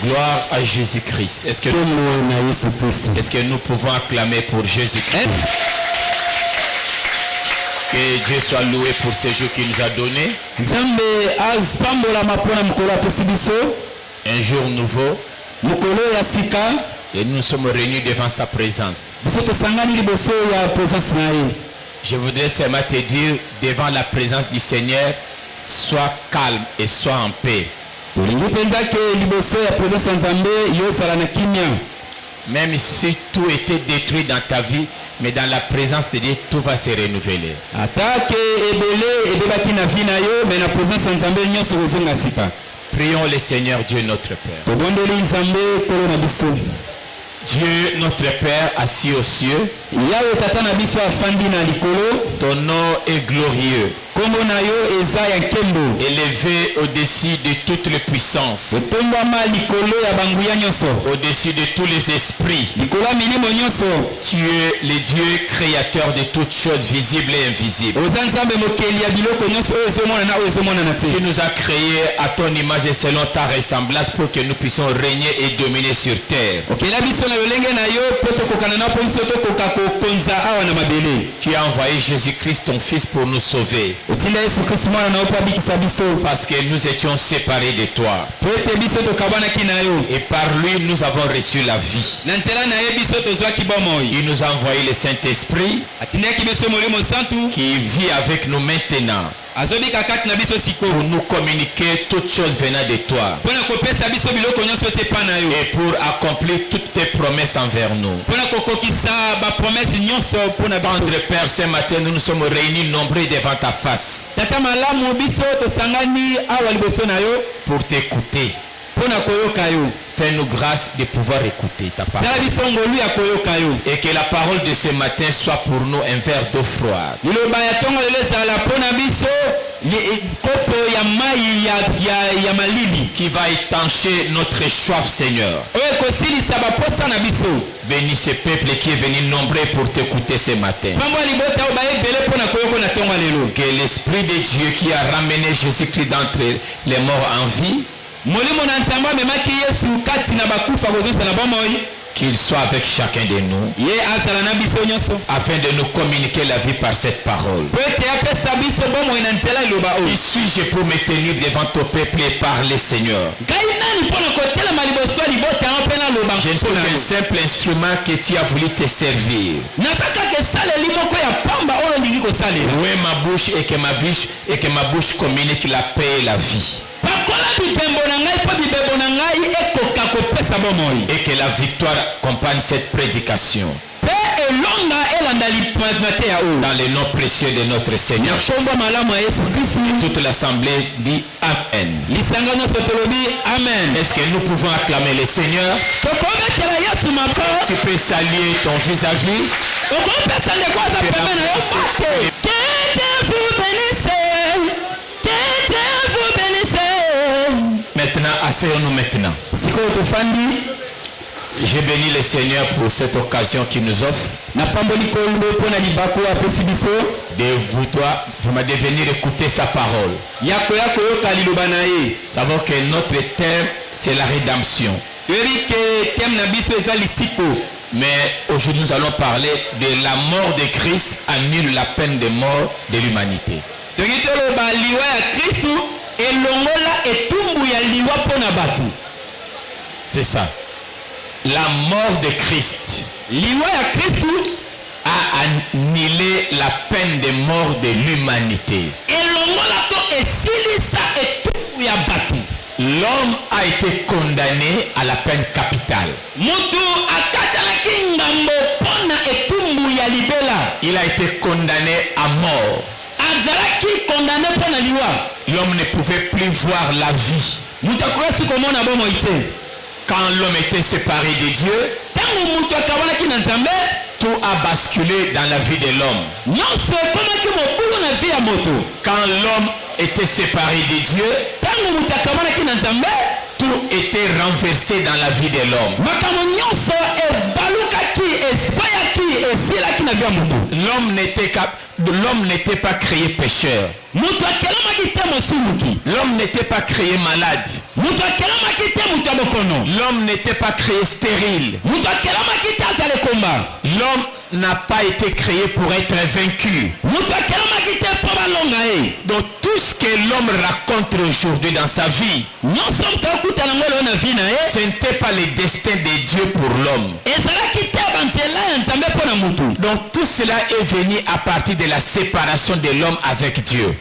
Gloire à Jésus-Christ. Est-ce que nous pouvons acclamer pour Jésus-Christ? Que Dieu soit loué pour ce jour qu'il nous a donné. Un jour nouveau. Et nous sommes réunis devant sa présence. Je voudrais seulement te dire, devant la présence du Seigneur, sois calme et sois en paix. Même si tout était détruit dans ta vie, mais dans la présence de Dieu, tout va se renouveler. Prions le Seigneur Dieu notre Père. Dieu notre Père assis aux cieux, ton nom est glorieux, élevé au-dessus de toutes les puissances, au-dessus de tous les esprits. Tu es le Dieu créateur de toutes choses visibles et invisibles. Tu nous as créés à ton image et selon ta ressemblance pour que nous puissions régner et dominer sur terre. Tu as envoyé Jésus-Christ ton Fils pour nous sauver. Parce que nous étions séparés de toi. Et par lui nous avons reçu la vie. Il nous a envoyé le Saint-Esprit qui vit avec nous maintenant. Pour nous communiquer toutes choses venant de toi. Et pour accomplir toutes tes promesses envers nous. Tendre Père, ce matin nous nous sommes réunis nombreux devant ta face. Pour t'écouter. Fais-nous grâce de pouvoir écouter ta parole. Et que la parole de ce matin soit pour nous un verre d'eau froide. Qui va étancher notre soif, Seigneur. Bénis ce peuple qui est venu nombreux pour t'écouter ce matin. Que l'Esprit de Dieu qui a ramené Jésus-Christ d'entre les morts en vie, qu'il soit avec chacun de nous, afin de nous communiquer la vie par cette parole. Qui suis-je pour me tenir devant ton peuple et parler, Seigneur? Je ne suis qu'un simple instrument que tu as voulu te servir. Louer ma bouche et que ma bouche communique la paix et la vie. Et que la victoire accompagne cette prédication. Dans le nom précieux de notre Seigneur. Toute l'assemblée dit Amen. Est-ce que nous pouvons acclamer le Seigneur? Tu peux saluer ton vis-à-vis. Maintenant, asseyons-nous maintenant. Je bénis le Seigneur pour cette occasion qu'il nous offre de venir écouter sa parole. Savons que notre thème, c'est la rédemption. Mais aujourd'hui, nous allons parler de la mort de Christ annule la peine de mort de l'humanité. C'est ça. La mort de Christ a annulé la peine de mort de l'humanité. L'homme a été condamné à la peine capitale. Il a été condamné à mort. L'homme ne pouvait plus voir la vie. Quand l'homme était séparé de Dieu, tout a basculé dans la vie de l'homme. Quand l'homme était séparé de Dieu, tout était renversé dans la vie de l'homme. L'homme n'était pas créé pécheur. L'homme n'était pas créé malade. L'homme n'était pas créé stérile. L'homme n'a pas été créé pour être vaincu. Donc tout ce que l'homme raconte aujourd'hui dans sa vie, ce n'était pas le destin de Dieu pour l'homme. Donc tout cela est venu à partir de la séparation de l'homme avec Dieu.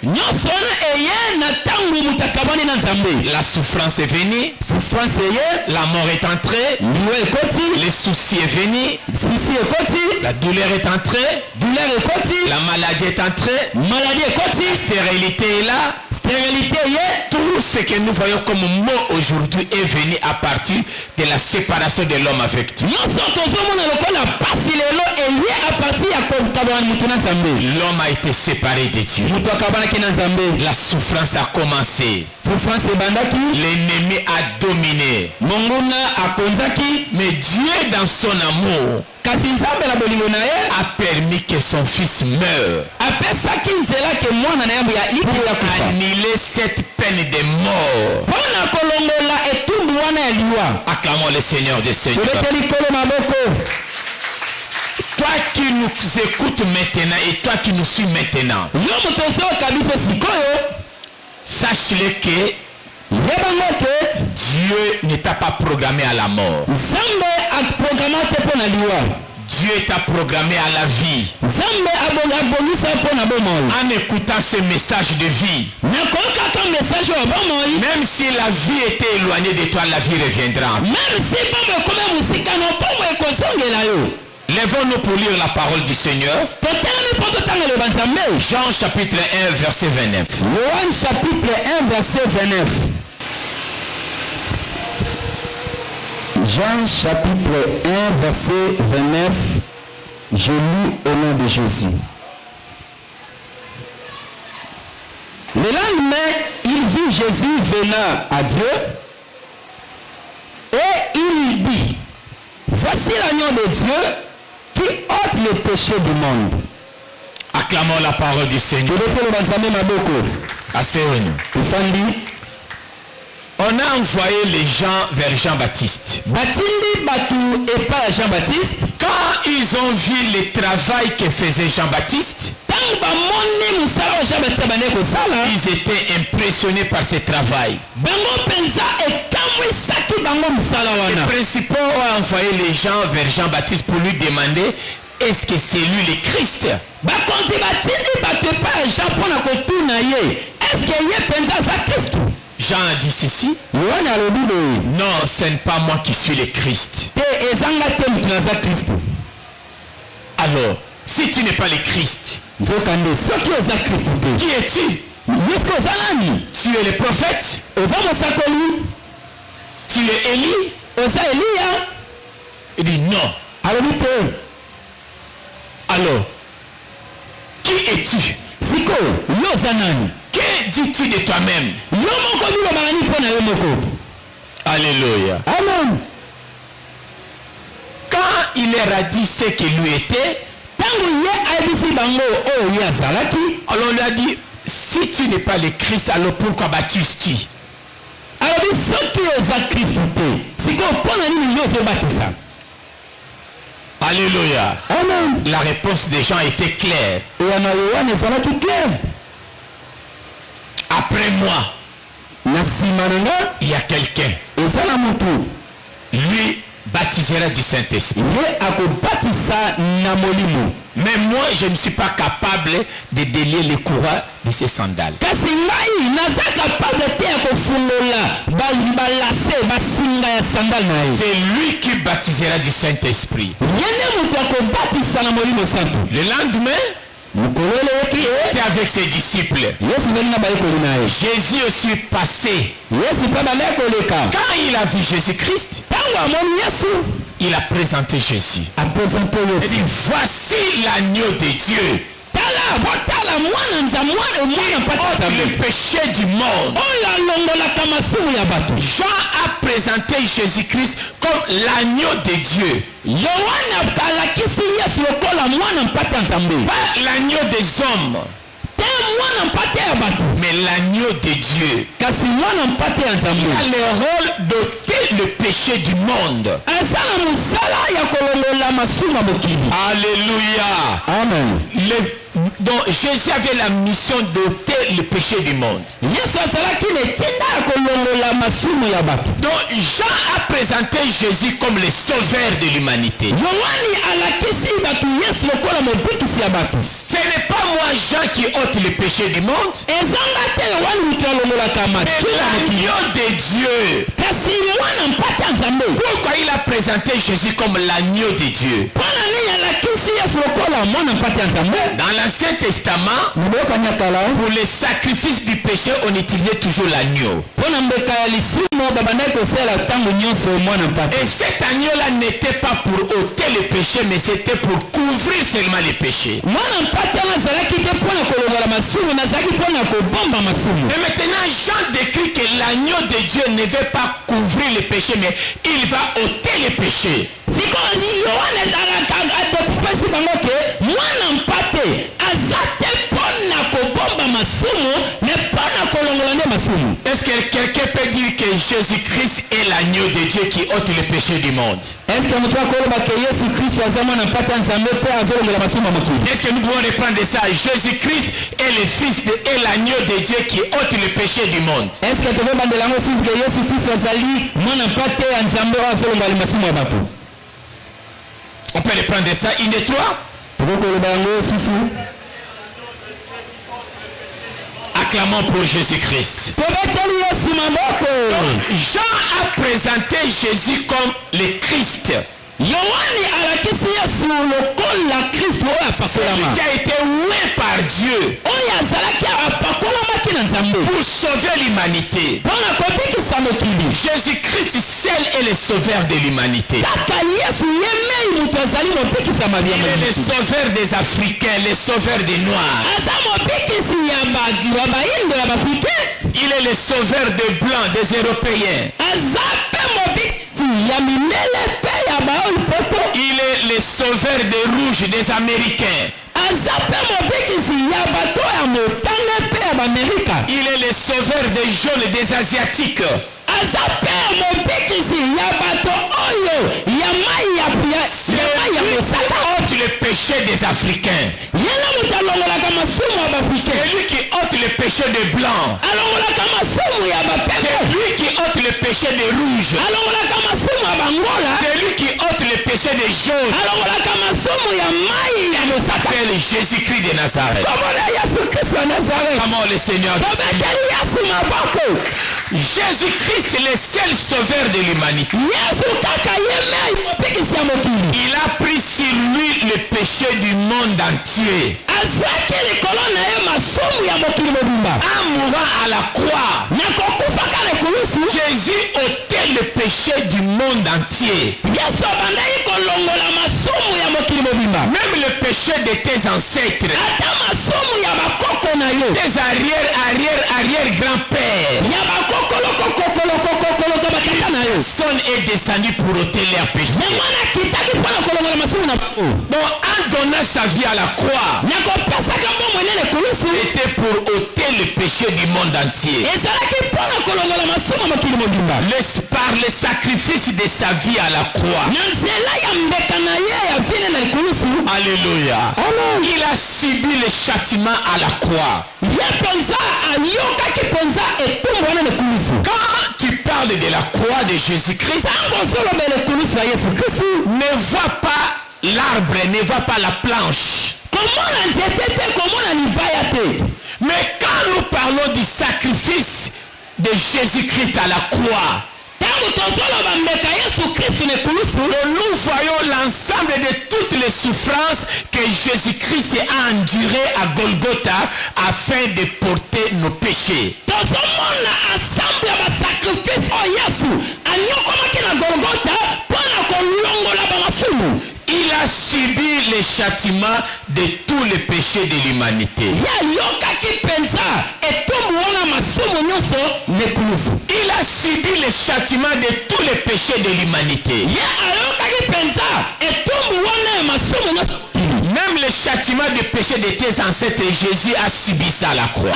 La souffrance est venue. La mort est entrée. Le souci est venu. La douleur est entrée. La maladie est entrée. La stérilité est là. Tout ce que nous voyons comme mot aujourd'hui est venu à partir de la séparation de l'homme avec Dieu. L'homme a été séparé de Dieu. La souffrance a commencé. L'ennemi a dominé. Mais Dieu, dans son amour, a permis que son fils meure pour annuler cette peine de mort. Acclamons le Seigneur des Seigneurs. Toi qui nous écoutes maintenant et toi qui nous suis maintenant, sache-le que Dieu ne t'a pas programmé à la mort. Dieu t'a programmé à la vie. En écoutant ce message de vie, même si la vie était éloignée de toi, la vie reviendra. Lèvons-nous pour lire la parole du Seigneur. Jean chapitre 1 verset 29. Jean chapitre 1 verset 29. Jean chapitre 1 verset 29. Je lis au nom de Jésus. Le lendemain, il vit Jésus venant à Dieu et il dit: voici l'agneau de Dieu qui ôte le péché du monde. Acclamons la parole du Seigneur. Asseyez-nous. On a envoyé les gens vers Jean-Baptiste. Quand ils ont vu le travail que faisait Jean-Baptiste, ils étaient impressionnés par ce travail. Les principaux ont envoyé les gens vers Jean-Baptiste pour lui demander: est-ce que c'est lui le Christ? Jean a dit ceci: non, ce n'est pas moi qui suis le Christ. Alors, si tu n'es pas le Christ, qui es-tu? Tu es le prophète? Tu es Élie? Il dit non. Alors, qui es-tu? Que dis-tu de toi-même? Alléluia. Amen. Quand il leur a dit ce qu'il lui était, alors on lui a dit: si tu n'es pas le Christ, alors pourquoi baptises-tu? Alléluia. Amen. La réponse des gens était claire. Après moi, il y a quelqu'un. Lui baptisera du Saint-Esprit. Mais moi, je ne suis pas capable de délier les courroies de ses sandales. C'est lui qui baptisera du Saint-Esprit. Le lendemain, était avec ses disciples. Jésus aussi passé. Quand il a vu Jésus-Christ, il a présenté Jésus. Il dit: voici l'agneau de Dieu le péché du monde. Jean a présenté Jésus-Christ comme l'agneau de Dieu. Pas l'agneau des hommes, mais l'agneau de Dieu. Il a le rôle d'ôter le péché du monde. Alléluia. Amen. Donc Jésus avait la mission d'ôter le péché du monde. Donc Jean a présenté Jésus comme le sauveur de l'humanité. Ce n'est pas moi Jean qui ôte le péché du monde, mais l'agneau de Dieu. Pourquoi il a présenté Jésus comme l'agneau de Dieu? Dans l'Ancien Testament, pour les sacrifices du péché, on utilisait toujours l'agneau. Et cet agneau-là n'était pas pour ôter le péché, mais c'était pour couvrir seulement les péchés. Et maintenant, Jean décrit que l'agneau de Dieu ne veut pas couvrir les péchés, mais il va ôter les péchés. Est-ce que quelqu'un peut dire que Jésus-Christ est l'agneau de Dieu qui ôte le péché du monde? Est-ce que nous pouvons reprendre ça? Jésus-Christ est le Fils et l'agneau de Dieu qui ôte le péché du monde. On peut reprendre ça, une et trois. Acclamons pour Jésus-Christ. Jean a présenté Jésus comme le Christ. Qui a été oint par Dieu pour sauver l'humanité. Jésus-Christ seul est le sauveur de l'humanité. Il est le sauveur des Africains, le sauveur des Noirs. Il est le sauveur des Blancs, des Européens. Il est le sauveur des Rouges, des Américains. Il est le sauveur des Jaunes, des Asiatiques. Ôte le péché des Africains. C'est lui qui ôte le péché des Blancs. C'est lui qui ôte le péché des Rouges. C'est lui qui ôte le péché des Jaunes. Il s'appelle Jésus-Christ de Nazareth. Comment le Seigneur Jésus-Christ est le seul sauveur de l'humanité. Il a pris sur lui le péché du monde entier. En mourant à la croix, Jésus ôtait le péché du monde entier. Même le péché de tes ancêtres, tes arrière grands-pères. Personne est descendu pour ôter leur péché. Donc en donnant sa vie à la croix, c'était pour ôter le péché du monde entier. Par le sacrifice de sa vie à la croix. Alléluia. Il a subi le châtiment à la croix. Quand tu parles de la croix de Jésus-Christ, ne vois pas l'arbre, ne vois pas la planche. Mais quand nous parlons du sacrifice de Jésus-Christ à la croix, nous voyons l'ensemble de toutes les souffrances que Jésus-Christ a endurées à Golgotha afin de porter nos péchés. Il a subi les le châtiment de tous les péchés de l'humanité. Il a subi le châtiment de tous les péchés de l'humanité. Même le châtiment du péché de tes ancêtres, Jésus a subi ça à la croix.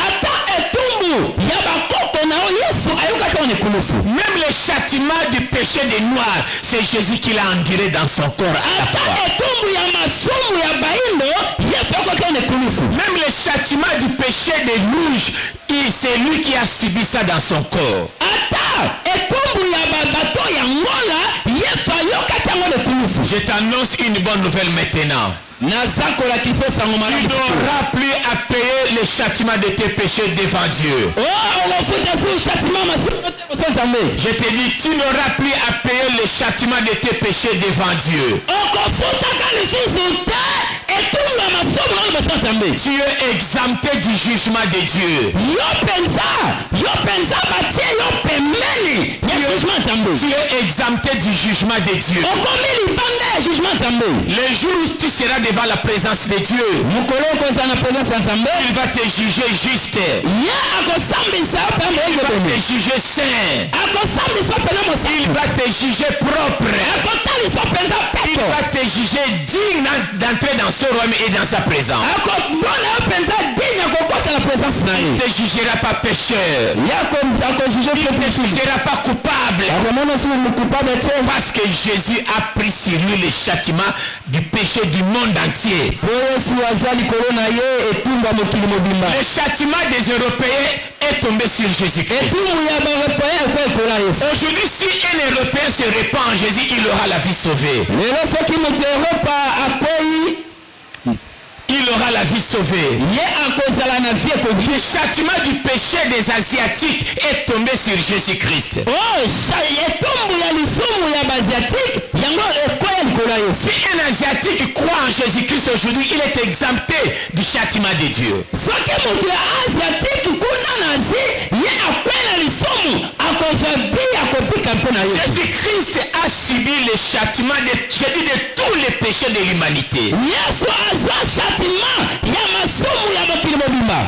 Même le châtiment du péché des noirs, c'est Jésus qui l'a enduré dans son corps à la croix. Même le châtiment du péché des rouges, c'est lui qui a subi ça dans son corps. Je t'annonce une bonne nouvelle maintenant. Tu n'auras plus à payer le châtiment de tes péchés devant Dieu. Je te dis, tu n'auras plus à payer le châtiment de tes péchés devant Dieu. Tu es exempté du jugement de Dieu. Tu es exempté du jugement de Dieu. Le jour où tu seras devant la présence de Dieu, il va te juger juste. Il va te juger saint. Il va te juger propre. Il va te juger digne d'entrer dans ce royaume et dans sa présence. Il ne te jugera pas pécheur. Il ne te jugera pas coupable. Parce que Jésus a pris sur lui le châtiment du péché du monde entier. Le châtiment des Européens est tombé sur Jésus-Christ. Aujourd'hui, si un Européen se répand en Jésus, il aura la vie sauvée. Il aura la vie sauvée. Le châtiment du péché des Asiatiques est tombé sur Jésus-Christ. Si un Asiatique croit en Jésus-Christ aujourd'hui, il est exempté du châtiment de Dieu. Jésus-Christ a subi le châtiment de tous les péchés de l'humanité.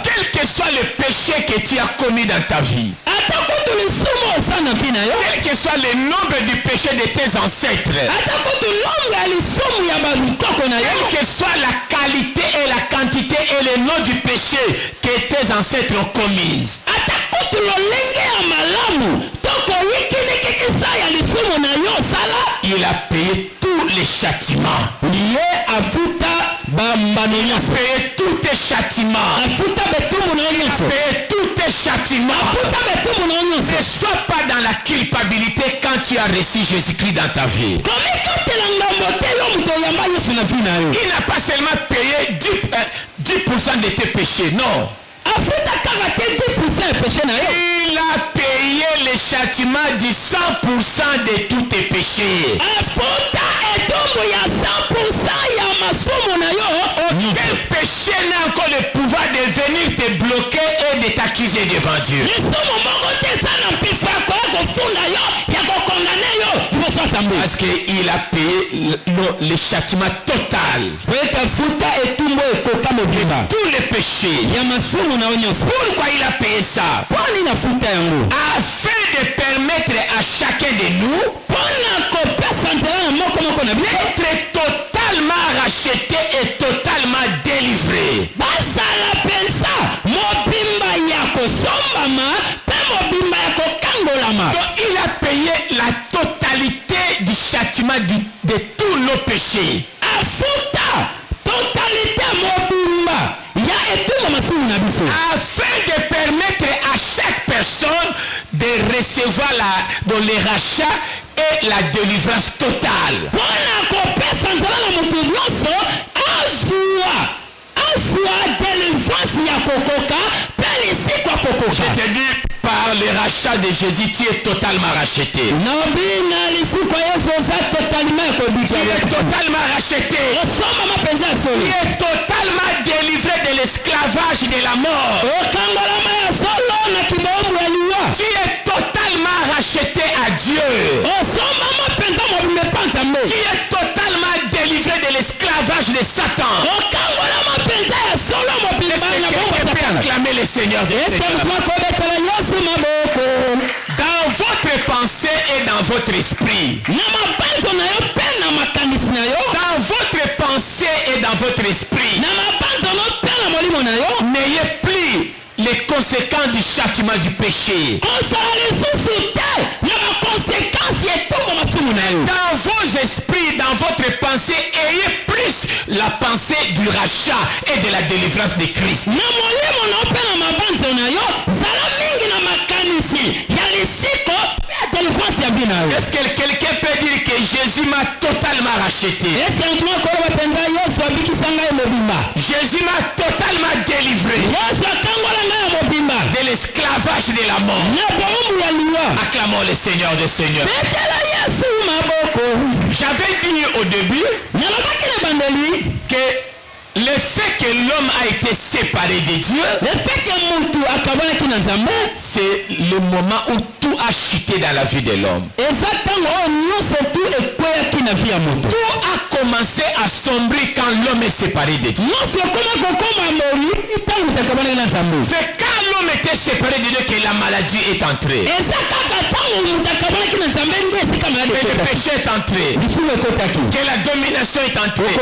Quel que soit le péché que tu as commis dans ta vie, quel que soit le nombre du péché de tes ancêtres, quelle que soit la qualité et la quantité et le nom du péché que tes ancêtres ont commis, il a payé tous les châtiments. Il a payé tous tes châtiments. Il a payé tous tes châtiments. Ne sois pas dans la culpabilité quand tu as reçu Jésus-Christ dans ta vie. Il n'a pas seulement payé 10% de tes péchés, non. Il a payé le châtiment du 100% de tous tes péchés. Aucun péché n'a encore le pouvoir de venir te bloquer et de t'accuser devant Dieu. Parce qu'il a payé le châtiment total. Tous les péchés. Pourquoi il a payé ça? Afin de permettre à chacun de nous d'être totalement racheté et totalement délivré. Donc il a payé la totalité du châtiment de tous nos péchés. Afin de permettre à chaque personne de recevoir les rachats et la délivrance totale. Je te dis, par le rachat de Jésus, tu es totalement racheté. Tu es totalement racheté. Tu es totalement délivré de l'esclavage de la mort. Tu es totalement racheté à Dieu. Tu es totalement délivré de l'esclavage l'esclavage de Satan. Est-ce que quelqu'un peut acclamer le Seigneur de dans votre pensée et dans votre esprit. Dans votre pensée et dans votre esprit. N'ayez plus les conséquences du châtiment du péché. Dans vos esprits, dans votre pensée, ayez plus la pensée du rachat et de la délivrance de Christ. Est-ce que quelqu'un peut dire que Jésus m'a totalement racheté? Jésus m'a totalement délivré de l'esclavage de la mort. Acclamons le Seigneur des Seigneurs. J'avais dit au début que le fait que l'homme a été séparé de Dieu, c'est le moment où tout a chuté dans la vie de l'homme. Tout a commencé à sombrer quand l'homme est séparé de Dieu. C'est quand l'homme était séparé de Dieu que la maladie est entrée. Que le péché est entré. Que la domination est entrée. Que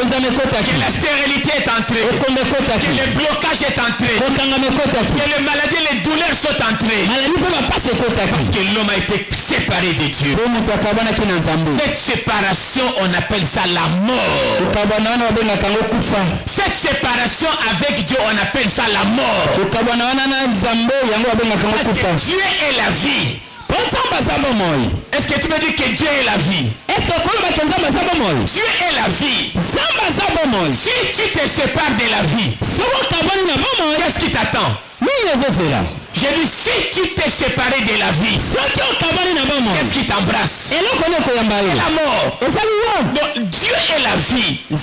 la stérilité est entrée. Que le blocage est entré. Que les maladies, les douleurs sont entrées. Parce que l'homme a été séparé de Dieu. Cette séparation, on appelle ça la mort. Cette séparation avec Dieu, on appelle ça la mort. Parce que Dieu est la vie. Est-ce que tu me dis que Dieu est la vie? Dieu est la vie. Si tu te sépares de la vie, qu'est-ce qui t'attend? J'ai dit, si tu t'es séparé de la vie, qu'est-ce qui t'embrasse? La mort. Donc Dieu est la vie. Le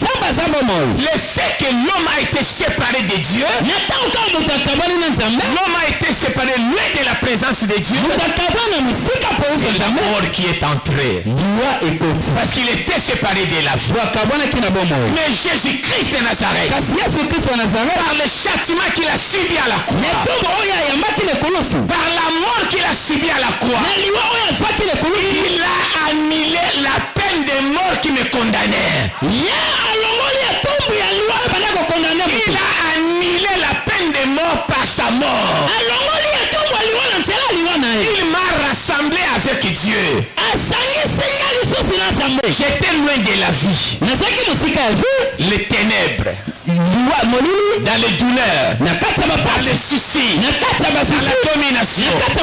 fait que l'homme a été séparé de Dieu, l'homme a été séparé loin de la présence de Dieu, c'est la mort qui est entrée. Parce qu'il était séparé de la vie. Mais Jésus-Christ de Nazareth, par le châtiment qu'il a subi à la croix, par la mort qu'il a subi à la croix, il a annulé la peine de mort qui me condamnait. Il a annulé la peine de mort par sa mort. Il m'a rassemblé avec Dieu. J'étais loin de la vie. Les ténèbres. Dans les douleurs. Dans les soucis. Dans la domination. Parce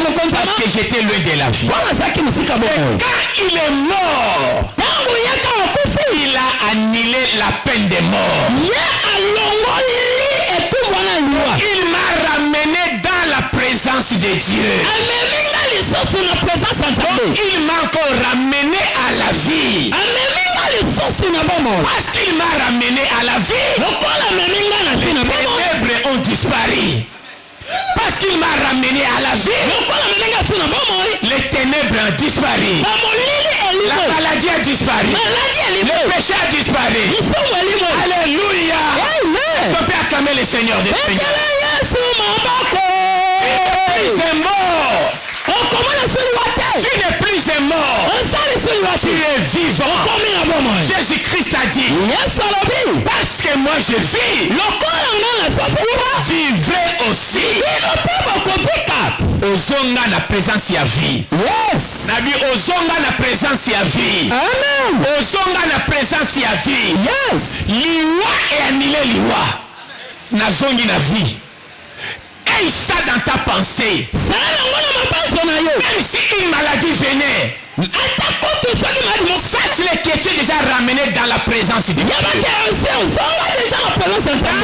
que j'étais loin de la vie. Et quand il est mort, il a annulé la peine de mort. Il m'a ramené dans la présence de Dieu. Il m'a encore ramené à la vie. Parce qu'il m'a ramené à la vie, les ténèbres ont disparu. Parce qu'il m'a ramené à la vie, les ténèbres ont disparu. La maladie a disparu. Le péché a disparu. Alléluia. Est-ce qu'on peut acclamer le Seigneur des Seigneurs? C'est mort. Tu n'es plus un mort. Tu es vivant. Jésus-Christ a dit, parce que moi je vis, vous vivrez aussi. Ozonga na présence ya vie. Yes. Nabi ozonga na présence ya vie. Amen. Ozonga na présence ya vie. Yes. Liwa et annulé liwa. Nazongi na vie. Aie ça dans ta pensée. Même si une maladie venait, sache-le que tu es déjà ramené dans la présence de Dieu. Dans